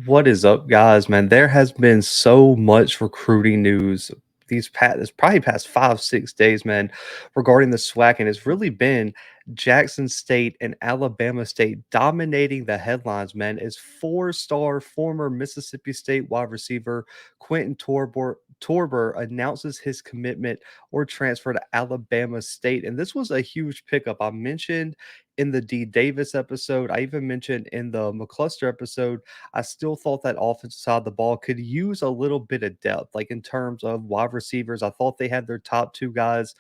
What is up, guys? Man, there has been so much recruiting news this probably past 5, 6 days, man, regarding the SWAC, and it's really been Jackson State and Alabama State dominating the headlines, man. As four-star former Mississippi State wide receiver Quentin Torbor announces his commitment or transfer to Alabama State. And this was a huge pickup. I mentioned in the D Davis episode, I even mentioned in the McCluster episode. I still thought that offensive side of the ball could use a little bit of depth, like in terms of wide receivers. I thought they had their top two guys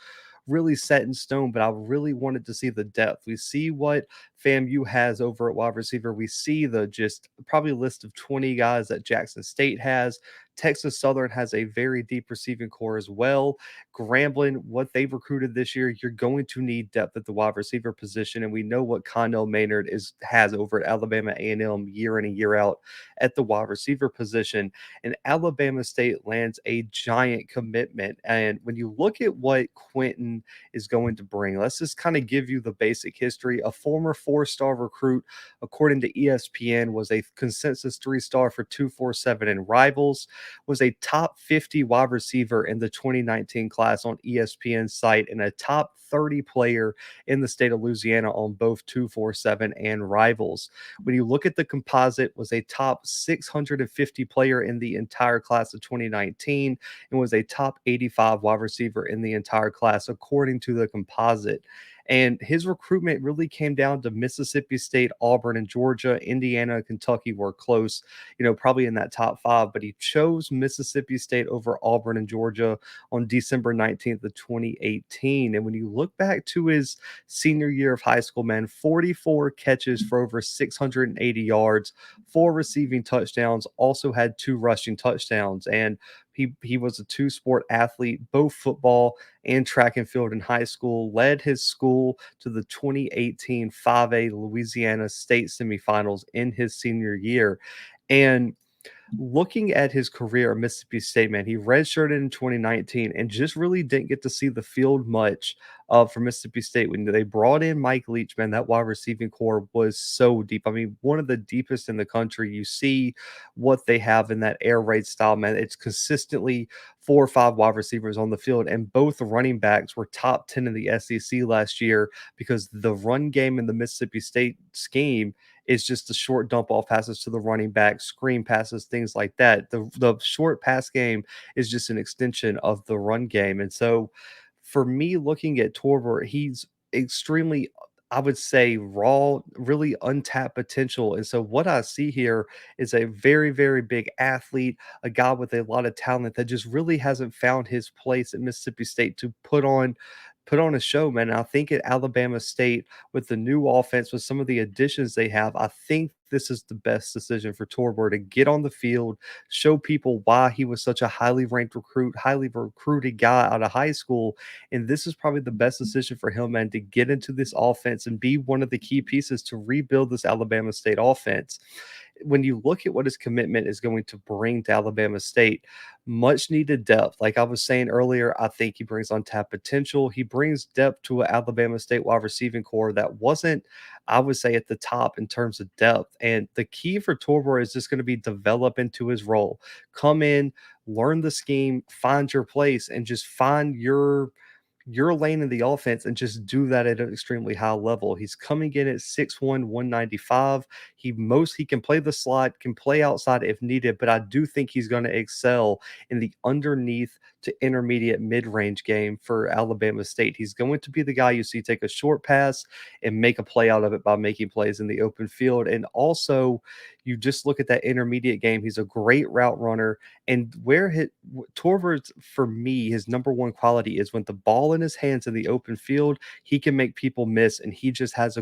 really set in stone, but I really wanted to see the depth. We see what FAMU has over at wide receiver. We see the just probably list of 20 guys that Jackson State has. Texas Southern has a very deep receiving core as well. Grambling, what they've recruited this year, you're going to need depth at the wide receiver position, and we know what Connell Maynard has over at Alabama A&M year in and year out at the wide receiver position. And Alabama State lands a giant commitment. And when you look at what Quentin is going to bring, let's just kind of give you the basic history. A former four-star recruit, according to ESPN, was a consensus three-star for 247 and Rivals, was a top 50 wide receiver in the 2019 class on ESPN site, and a top 30 player in the state of Louisiana on both 247 and Rivals. When you look at the composite, was a top 650 player in the entire class of 2019 and was a top 85 wide receiver in the entire class according to the composite. And his recruitment really came down to Mississippi State, Auburn, and Georgia. Indiana and Kentucky were close, probably in that top five, but he chose Mississippi State over Auburn and Georgia on December 19th of 2018. And when you look back to his senior year of high school, man, 44 catches for over 680 yards, four receiving touchdowns, also had two rushing touchdowns. And he was a two-sport athlete, both football and track and field in high school, led his school to the 2018 5A Louisiana State semifinals in his senior year. And looking at his career at Mississippi State, man, he redshirted in 2019 and just really didn't get to see the field much for Mississippi State. When they brought in Mike Leach, man, that wide receiving core was so deep. I mean, one of the deepest in the country. You see what they have in that air raid style, man. It's consistently 4 or 5 wide receivers on the field, and both running backs were top 10 in the SEC last year because the run game in the Mississippi State scheme is just the short dump off passes to the running back, screen passes, things like that. The short pass game is just an extension of the run game. And so for me, looking at Torbor, he's extremely, I would say, raw, really untapped potential. And so what I see here is a very, very big athlete, a guy with a lot of talent that just really hasn't found his place at Mississippi State to put on a show, man. And I think at Alabama State, with the new offense, with some of the additions they have, I think this is the best decision for Torbor to get on the field, show people why he was such a highly ranked recruit, highly recruited guy out of high school. And this is probably the best decision for him, man, to get into this offense and be one of the key pieces to rebuild this Alabama State offense. When you look at what his commitment is going to bring to Alabama State, much needed depth. Like I was saying earlier, I think he brings untapped potential. He brings depth to an Alabama State wide receiving core that wasn't, I would say, at the top in terms of depth. And the key for Torbor is just going to be develop into his role. Come in, learn the scheme, find your place, and just find your lane in the offense and just do that at an extremely high level. He's coming in at 6'1", 195. He can play the slot, can play outside if needed, but I do think he's going to excel in the underneath to intermediate mid-range game for Alabama State. He's going to be the guy you see take a short pass and make a play out of it by making plays in the open field. And also, you just look at that intermediate game. He's a great route runner. And Torvald's, for me, his number one quality is when the ball in his hands in the open field, he can make people miss, and he just has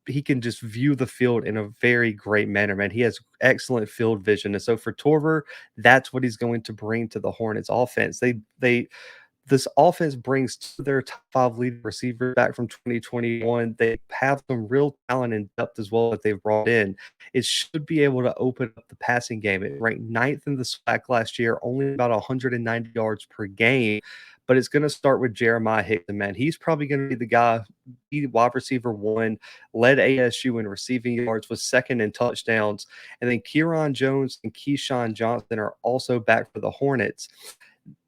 he can just view the field in a very great manner, man. He has excellent field vision. And so for Torver, that's what he's going to bring to the Hornets offense. This offense brings two of their top five leading receivers back from 2021. They have some real talent and depth as well that they've brought in. It should be able to open up the passing game. It ranked ninth in the SWAC last year, only about 190 yards per game. but it's going to start with Jeremiah Hickson, man. He's probably going to be the guy, be wide receiver one, led ASU in receiving yards, was second in touchdowns. And then Kieran Jones and Keyshawn Johnson are also back for the Hornets.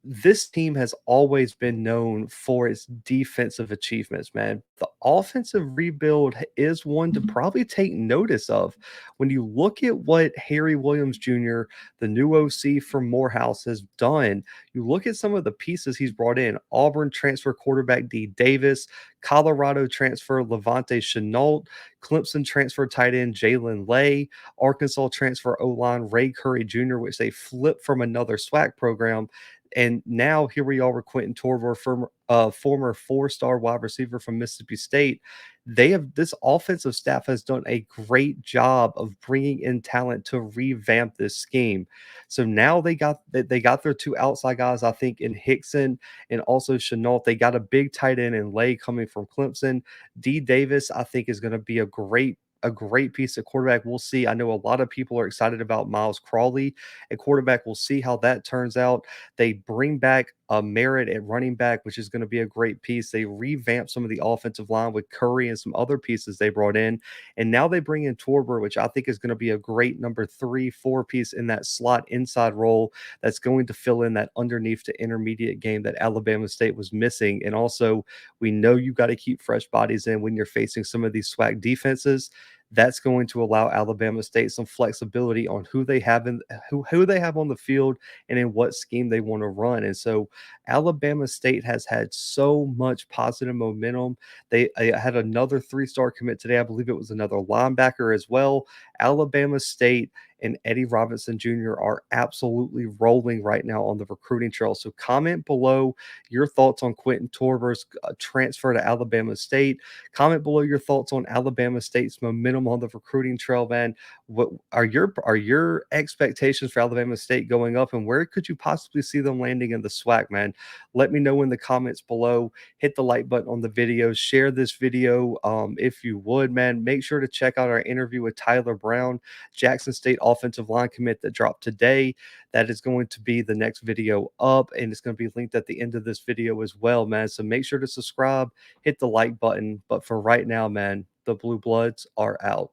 This team has always been known for its defensive achievements, man. The offensive rebuild is one to probably take notice of. When you look at what Harry Williams Jr., the new OC from Morehouse, has done, you look at some of the pieces he's brought in: Auburn transfer quarterback D. Davis, Colorado transfer Levante Chenault, Clemson transfer tight end Jalen Lay, Arkansas transfer O-line Ray Curry Jr., which they flipped from another SWAC program. And now here we are with Quinton Torbor, former four-star wide receiver from Mississippi State. This offensive staff has done a great job of bringing in talent to revamp this scheme. So now they got their two outside guys, I think, in Hickson and also Chenault. They got a big tight end in Lay coming from Clemson. D. Davis, I think, is going to be a great piece of quarterback. We'll see. I know a lot of people are excited about Miles Crawley at quarterback. We'll see how that turns out. They bring back a Merritt at running back, which is going to be a great piece. They revamp some of the offensive line with Curry and some other pieces they brought in. And now they bring in Torbor, which I think is going to be a great number 3-4 piece in that slot inside role that's going to fill in that underneath to intermediate game that Alabama State was missing. And also, we know you got to keep fresh bodies in when you're facing some of these SWAC defenses. That's going to allow Alabama State some flexibility on who they have who they have on the field and in what scheme they want to run. And so Alabama State has had so much positive momentum. They had another 3-star commit today. I believe it was another linebacker as well. Alabama State and Eddie Robinson Jr. are absolutely rolling right now on the recruiting trail. So comment below your thoughts on Quentin Torbor's transfer to Alabama State. Comment below your thoughts on Alabama State's momentum on the recruiting trail, man. What are your expectations for Alabama State going up, and where could you possibly see them landing in the SWAC, man? Let me know in the comments below. Hit the like button on the video. Share this video if you would, man. Make sure to check out our interview with Tyler Brown, Jackson State offensive line commit that dropped today. That is going to be the next video up, and it's going to be linked at the end of this video as well, man. So make sure to subscribe, hit the like button. But for right now, man, the Blue Bloods are out.